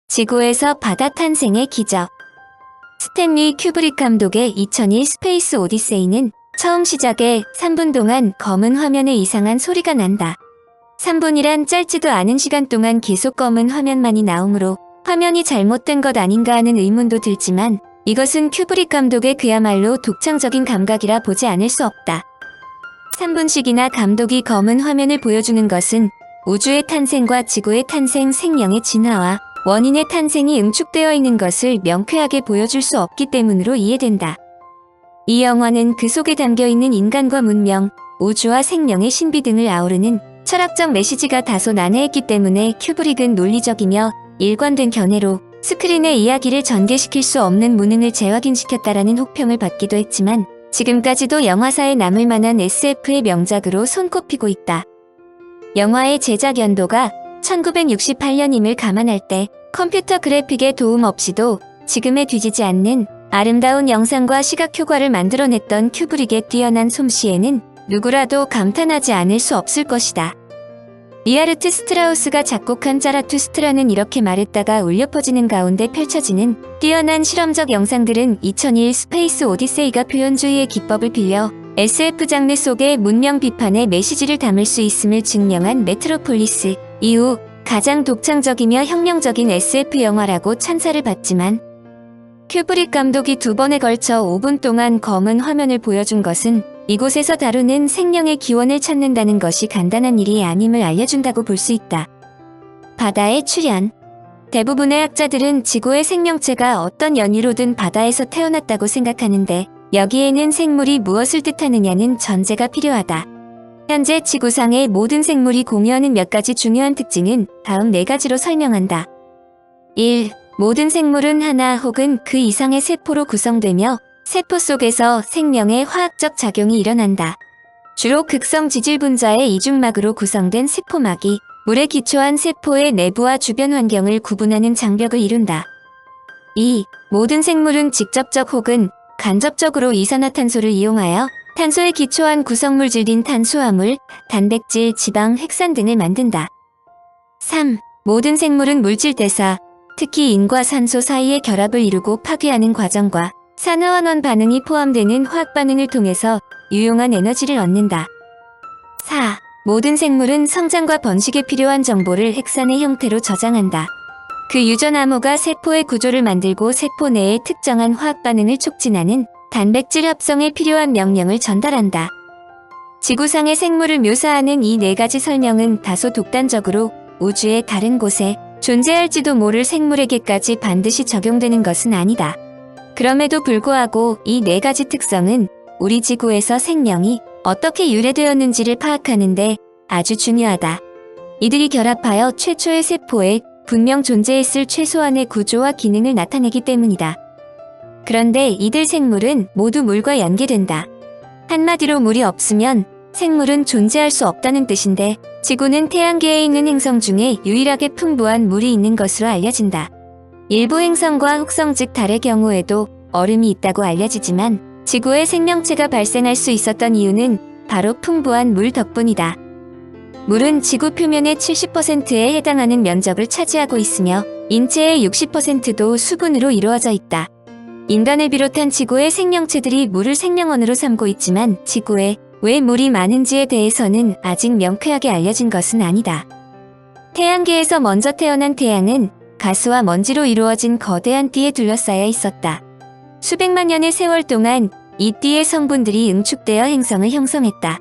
지구에서 바다 탄생의 기적. 스탠리 큐브릭 감독의 2001 스페이스 오디세이는 처음 시작에 3분 동안 검은 화면에 이상한 소리가 난다. 3분이란 짧지도 않은 시간 동안 계속 검은 화면만이 나오므로 화면이 잘못된 것 아닌가 하는 의문도 들지만 이것은 큐브릭 감독의 그야말로 독창적인 감각이라 보지 않을 수 없다. 3분씩이나 감독이 검은 화면을 보여주는 것은 우주의 탄생과 지구의 탄생, 생명의 진화와 원인의 탄생이 응축되어 있는 것을 명쾌하게 보여줄 수 없기 때문으로 이해된다. 이 영화는 그 속에 담겨있는 인간과 문명, 우주와 생명의 신비 등을 아우르는 철학적 메시지가 다소 난해했기 때문에 큐브릭은 논리적이며 일관된 견해로 스크린의 이야기를 전개시킬 수 없는 무능을 재확인시켰다라는 혹평을 받기도 했지만 지금까지도 영화사에 남을 만한 SF의 명작으로 손꼽히고 있다. 영화의 제작 연도가 1968년임을 감안할 때 컴퓨터 그래픽의 도움 없이도 지금에 뒤지지 않는 아름다운 영상과 시각 효과를 만들어냈던 큐브릭의 뛰어난 솜씨에는 누구라도 감탄하지 않을 수 없을 것이다. 리하르트 스트라우스가 작곡한 자라투스트라는 이렇게 말했다가 울려 퍼지는 가운데 펼쳐지는 뛰어난 실험적 영상들은 2001 스페이스 오디세이가 표현주의의 기법을 빌려 SF 장르 속의 문명 비판의 메시지를 담을 수 있음을 증명한 메트로폴리스 이후 가장 독창적이며 혁명적인 SF 영화라고 찬사를 받지만 큐브릭 감독이 2번에 걸쳐 5분 동안 검은 화면을 보여준 것은 이곳에서 다루는 생명의 기원을 찾는다는 것이 간단한 일이 아님을 알려준다고 볼 수 있다. 바다의 출현. 대부분의 학자들은 지구의 생명체가 어떤 연유로든 바다에서 태어났다고 생각하는데 여기에는 생물이 무엇을 뜻하느냐는 전제가 필요하다. 현재 지구상의 모든 생물이 공유하는 몇 가지 중요한 특징은 다음 4가지로 설명한다. 1. 모든 생물은 하나 혹은 그 이상의 세포로 구성되며 세포 속에서 생명의 화학적 작용이 일어난다. 주로 극성 지질 분자의 이중막으로 구성된 세포막이 물에 기초한 세포의 내부와 주변 환경을 구분하는 장벽을 이룬다. 2. 모든 생물은 직접적 혹은 간접적으로 이산화탄소를 이용하여 탄소에 기초한 구성물질인 탄수화물, 단백질, 지방, 핵산 등을 만든다. 3. 모든 생물은 물질 대사, 특히 인과 산소 사이의 결합을 이루고 파괴하는 과정과 산화환원 반응이 포함되는 화학 반응을 통해서 유용한 에너지를 얻는다. 4. 모든 생물은 성장과 번식에 필요한 정보를 핵산의 형태로 저장한다. 그 유전 암호가 세포의 구조를 만들고 세포 내의 특정한 화학 반응을 촉진하는 단백질 합성에 필요한 명령을 전달한다. 지구상의 생물을 묘사하는 이 4가지 설명은 다소 독단적으로 우주의 다른 곳에 존재할지도 모를 생물에게까지 반드시 적용되는 것은 아니다. 그럼에도 불구하고 이 4가지 특성은 우리 지구에서 생명이 어떻게 유래되었는지를 파악하는데 아주 중요하다. 이들이 결합하여 최초의 세포에 분명 존재했을 최소한의 구조와 기능을 나타내기 때문이다. 그런데 이들 생물은 모두 물과 연계된다. 한마디로 물이 없으면 생물은 존재할 수 없다는 뜻인데 지구는 태양계에 있는 행성 중에 유일하게 풍부한 물이 있는 것으로 알려진다. 일부 행성과 혹성 즉 달의 경우에도 얼음이 있다고 알려지지만 지구에 생명체가 발생할 수 있었던 이유는 바로 풍부한 물 덕분이다. 물은 지구 표면의 70%에 해당하는 면적을 차지하고 있으며 인체의 60%도 수분으로 이루어져 있다. 인간을 비롯한 지구의 생명체들이 물을 생명원으로 삼고 있지만 지구에 왜 물이 많은지에 대해서는 아직 명쾌하게 알려진 것은 아니다. 태양계에서 먼저 태어난 태양은 가스와 먼지로 이루어진 거대한 띠에 둘러싸여 있었다. 수백만 년의 세월 동안 이 띠의 성분들이 응축되어 행성을 형성했다.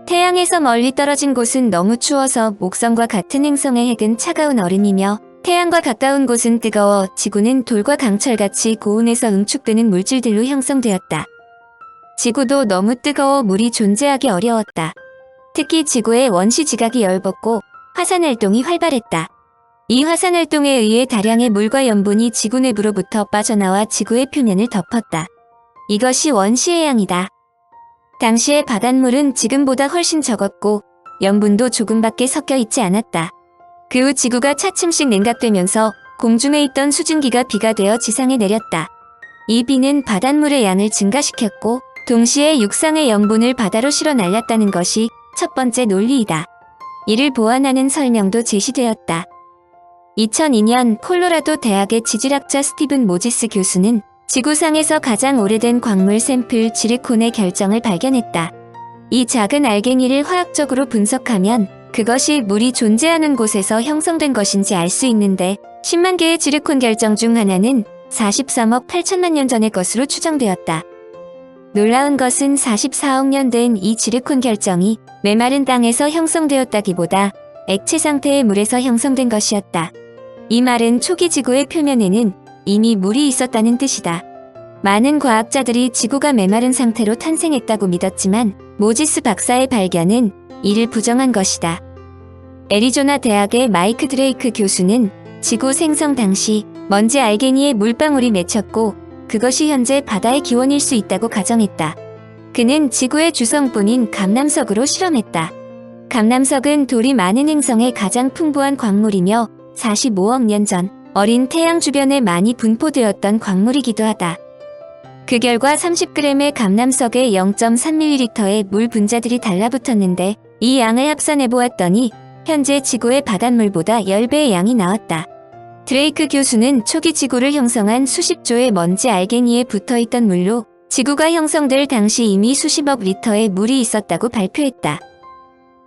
태양에서 멀리 떨어진 곳은 너무 추워서 목성과 같은 행성의 핵은 차가운 얼음이며 태양과 가까운 곳은 뜨거워 지구는 돌과 강철같이 고온에서 응축되는 물질들로 형성되었다. 지구도 너무 뜨거워 물이 존재하기 어려웠다. 특히 지구의 원시 지각이 열벗고 화산활동이 활발했다. 이 화산활동에 의해 다량의 물과 염분이 지구 내부로부터 빠져나와 지구의 표면을 덮었다. 이것이 원시해양이다. 당시의 바닷물은 지금보다 훨씬 적었고 염분도 조금밖에 섞여 있지 않았다. 그 후 지구가 차츰씩 냉각되면서 공중에 있던 수증기가 비가 되어 지상에 내렸다. 이 비는 바닷물의 양을 증가시켰고 동시에 육상의 염분을 바다로 실어 날렸다는 것이 첫 번째 논리이다. 이를 보완하는 설명도 제시되었다. 2002년 콜로라도 대학의 지질학자 스티븐 모지스 교수는 지구상에서 가장 오래된 광물 샘플 지르콘의 결정을 발견했다. 이 작은 알갱이를 화학적으로 분석하면 그것이 물이 존재하는 곳에서 형성된 것인지 알 수 있는데 10만 개의 지르콘 결정 중 하나는 43억 8천만 년 전의 것으로 추정되었다. 놀라운 것은 44억 년 된 이 지르콘 결정이 메마른 땅에서 형성되었다기보다 액체 상태의 물에서 형성된 것이었다. 이 말은 초기 지구의 표면에는 이미 물이 있었다는 뜻이다. 많은 과학자들이 지구가 메마른 상태로 탄생했다고 믿었지만 모지스 박사의 발견은 이를 부정한 것이다. 애리조나 대학의 마이크 드레이크 교수는 지구 생성 당시 먼지 알갱이에 물방울이 맺혔고 그것이 현재 바다의 기원일 수 있다고 가정했다. 그는 지구의 주성분인 감남석으로 실험했다. 감남석은 돌이 많은 행성의 가장 풍부한 광물이며 45억 년 전 어린 태양 주변에 많이 분포되었던 광물이기도 하다. 그 결과 30g의 감남석에 0.3ml의 물 분자들이 달라붙었는데 이 양을 합산해 보았더니 현재 지구의 바닷물보다 10배의 양이 나왔다. 드레이크 교수는 초기 지구를 형성한 수십 조의 먼지 알갱이에 붙어있던 물로 지구가 형성될 당시 이미 수십억 리터의 물이 있었다고 발표했다.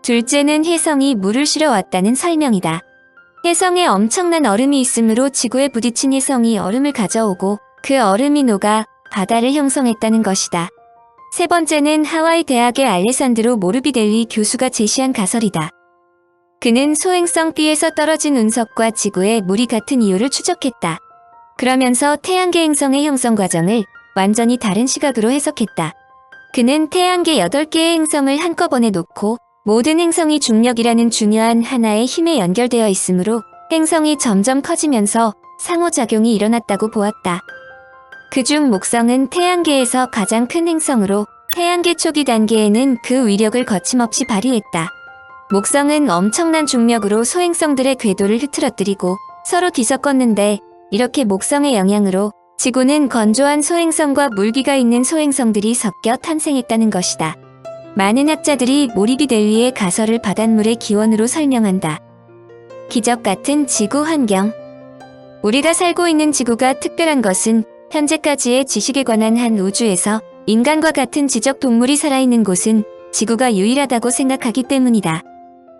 둘째는 혜성이 물을 실어왔다는 설명이다. 혜성에 엄청난 얼음이 있으므로 지구에 부딪힌 혜성이 얼음을 가져오고 그 얼음이 녹아 바다를 형성했다는 것이다. 세 번째는 하와이 대학의 알레산드로 모르비델리 교수가 제시한 가설이다. 그는 소행성 B에서 떨어진 운석과 지구에 물이 같은 이유를 추적했다. 그러면서 태양계 행성의 형성 과정을 완전히 다른 시각으로 해석했다. 그는 태양계 8개의 행성을 한꺼번에 놓고 모든 행성이 중력이라는 중요한 하나의 힘에 연결되어 있으므로 행성이 점점 커지면서 상호작용이 일어났다고 보았다. 그중 목성은 태양계에서 가장 큰 행성으로 태양계 초기 단계에는 그 위력을 거침없이 발휘했다. 목성은 엄청난 중력으로 소행성들의 궤도를 흐트러뜨리고 서로 뒤섞었는데 이렇게 목성의 영향으로 지구는 건조한 소행성과 물기가 있는 소행성들이 섞여 탄생했다는 것이다. 많은 학자들이 모리비델리의 가설을 바닷물의 기원으로 설명한다. 기적 같은 지구 환경. 우리가 살고 있는 지구가 특별한 것은 현재까지의 지식에 관한 한 우주에서 인간과 같은 지적 동물이 살아있는 곳은 지구가 유일하다고 생각하기 때문이다.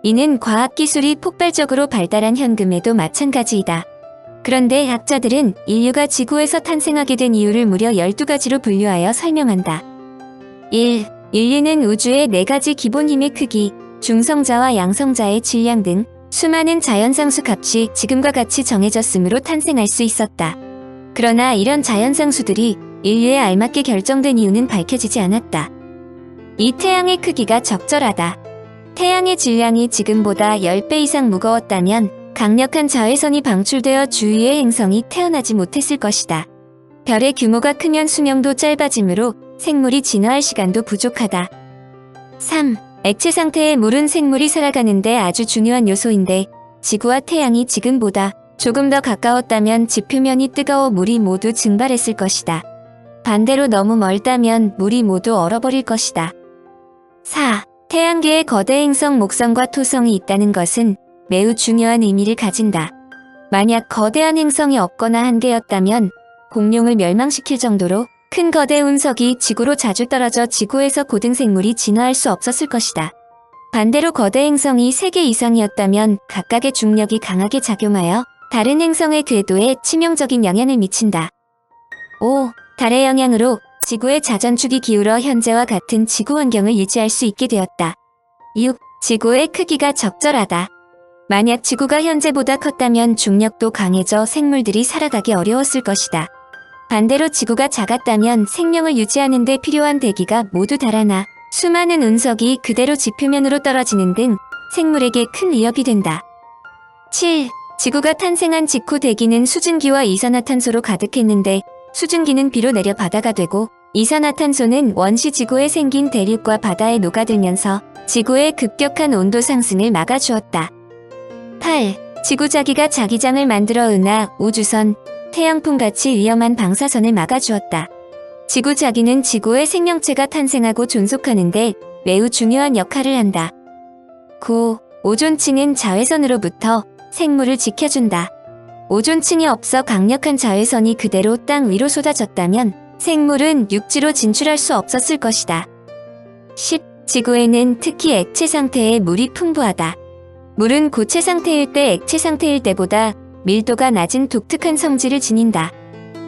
이는 과학기술이 폭발적으로 발달한 현금에도 마찬가지이다. 그런데 학자들은 인류가 지구에서 탄생하게 된 이유를 무려 12가지로 분류하여 설명한다. 1. 인류는 우주의 4가지 기본 힘의 크기, 중성자와 양성자의 질량 등 수많은 자연상수 값이 지금과 같이 정해졌으므로 탄생할 수 있었다. 그러나 이런 자연상수들이 인류에 알맞게 결정된 이유는 밝혀지지 않았다. 이 태양의 크기가 적절하다. 태양의 질량이 지금보다 10배 이상 무거웠다면 강력한 자외선이 방출되어 주위의 행성이 태어나지 못했을 것이다. 별의 규모가 크면 수명도 짧아지므로 생물이 진화할 시간도 부족하다. 3. 액체 상태의 물은 생물이 살아가는데 아주 중요한 요소인데 지구와 태양이 지금보다 조금 더 가까웠다면 지표면이 뜨거워 물이 모두 증발했을 것이다. 반대로 너무 멀다면 물이 모두 얼어버릴 것이다. 4. 태양계에 거대 행성 목성과 토성이 있다는 것은 매우 중요한 의미를 가진다. 만약 거대한 행성이 없거나 한 개였다면 공룡을 멸망시킬 정도로 큰 거대 운석이 지구로 자주 떨어져 지구에서 고등생물이 진화할 수 없었을 것이다. 반대로 거대 행성이 3개 이상이었다면 각각의 중력이 강하게 작용하여 다른 행성의 궤도에 치명적인 영향을 미친다. 5. 달의 영향으로 지구의 자전축이 기울어 현재와 같은 지구 환경을 유지할 수 있게 되었다. 6. 지구의 크기가 적절하다. 만약 지구가 현재보다 컸다면 중력도 강해져 생물들이 살아가기 어려웠을 것이다. 반대로 지구가 작았다면 생명을 유지하는 데 필요한 대기가 모두 달아나 수많은 운석이 그대로 지표면으로 떨어지는 등 생물에게 큰 위협이 된다. 7. 지구가 탄생한 직후 대기는 수증기와 이산화탄소로 가득했는데 수증기는 비로 내려 바다가 되고 이산화탄소는 원시 지구에 생긴 대륙과 바다에 녹아들면서 지구의 급격한 온도 상승을 막아주었다. 8. 지구자기가 자기장을 만들어 은하, 우주선, 태양풍같이 위험한 방사선을 막아주었다. 지구자기는 지구의 생명체가 탄생하고 존속하는데 매우 중요한 역할을 한다. 9. 오존층은 자외선으로부터 생물을 지켜준다. 오존층이 없어 강력한 자외선이 그대로 땅 위로 쏟아졌다면 생물은 육지로 진출할 수 없었을 것이다. 10. 지구에는 특히 액체 상태의 물이 풍부하다. 물은 고체 상태일 때 액체 상태일 때보다 밀도가 낮은 독특한 성질을 지닌다.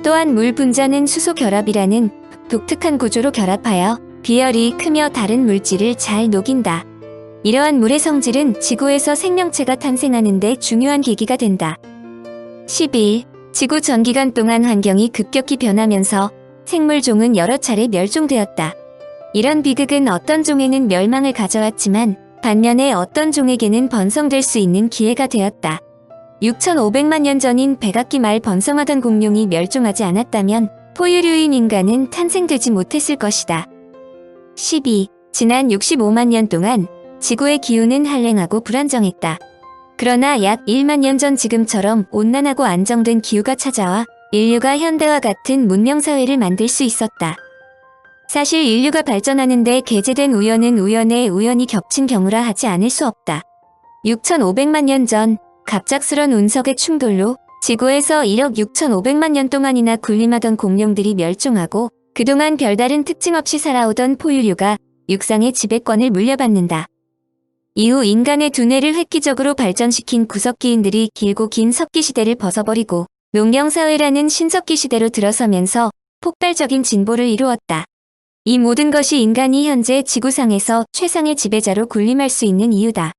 또한 물 분자는 수소 결합이라는 독특한 구조로 결합하여 비열이 크며 다른 물질을 잘 녹인다. 이러한 물의 성질은 지구에서 생명체가 탄생하는 데 중요한 계기가 된다. 11. 지구 전기간 동안 환경이 급격히 변하면서 생물종은 여러 차례 멸종되었다. 이런 비극은 어떤 종에는 멸망을 가져왔지만 반면에 어떤 종에게는 번성될 수 있는 기회가 되었다. 6,500만 년 전인 백악기 말 번성하던 공룡이 멸종하지 않았다면 포유류인 인간은 탄생되지 못했을 것이다. 12. 지난 65만 년 동안 지구의 기후는 한랭하고 불안정했다. 그러나 약 1만 년 전 지금처럼 온난하고 안정된 기후가 찾아와 인류가 현대와 같은 문명사회를 만들 수 있었다. 사실 인류가 발전하는데 계제된 우연은 우연에 우연이 겹친 경우라 하지 않을 수 없다. 6,500만 년 전 갑작스런 운석의 충돌로 지구에서 1억 6,500만 년 동안이나 군림하던 공룡들이 멸종하고 그동안 별다른 특징 없이 살아오던 포유류가 육상의 지배권을 물려받는다. 이후 인간의 두뇌를 획기적으로 발전시킨 구석기인들이 길고 긴 석기시대를 벗어버리고 농경사회라는 신석기시대로 들어서면서 폭발적인 진보를 이루었다. 이 모든 것이 인간이 현재 지구상에서 최상의 지배자로 군림할 수 있는 이유다.